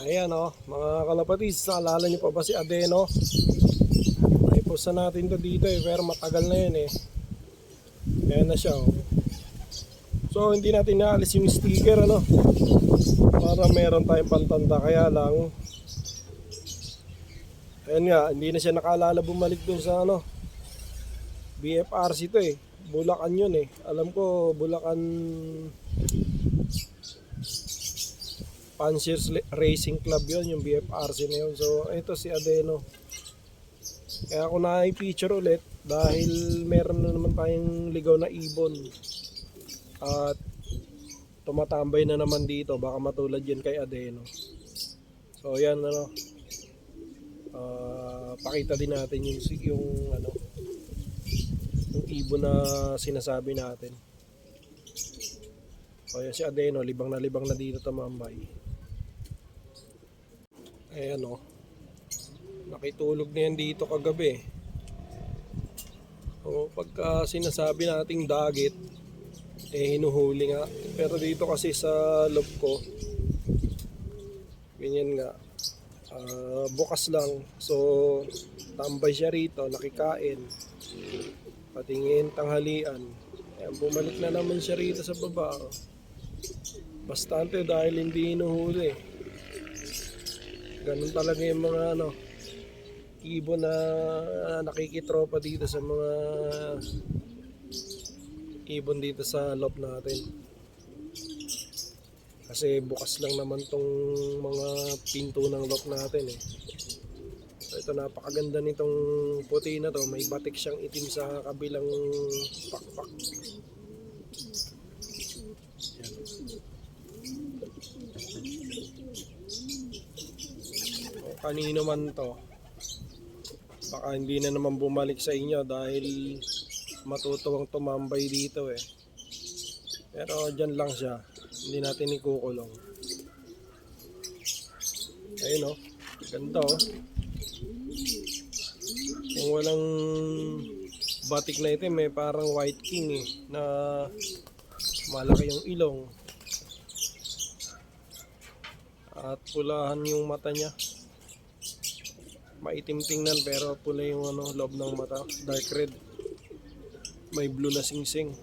Ayan mga kalapatis, naalala nyo pa ba si Adeno? Naipost na natin to dito pero matagal na yun Ayan na siya So hindi natin naalis yung sticker para meron tayong pantanda. Kaya lang ayan nga, hindi na siya nakaalala bumalik dun sa BFRC to Bulacan yun Alam ko Bulacan Pansiers Racing Club yun, yung BFRC na yun. So ito si Adeno. Kaya ako na-feature ulit dahil meron na naman tayong ligaw na ibon. At tumatambay na naman dito, baka matulad yan kay Adeno. So yan pakita din natin yung ibon na sinasabi natin. So yan si Adeno, libang na dito tumambay. Ayan nakitulog na yan dito kagabi. So pagka sinasabi nating dagit hinuhuli nga, pero dito kasi sa loob ko ganyan nga, bukas lang. So tambay siya rito, nakikain, patingin tanghalian. Ayan, bumalik na naman siya rito sa baba. Bastante dahil hindi hinuhuli. Ganun talaga yung mga ibon na nakikitropa dito sa mga ibon dito sa loob natin. Kasi bukas lang naman tong mga pinto ng loob natin So ito, napakaganda nitong puti na to. May batik siyang itim sa kabilang pakpak. Kanino man to, baka hindi na naman bumalik sa inyo dahil matutuwang tumambay dito pero dyan lang siya, hindi natin ikukulong. Ayun ganda yung walang batik na ito may parang white king na malaki yung ilong at pulahan yung mata niya. Maitim tingnan pero pula yung loob ng mata, dark red, may blue na singsing.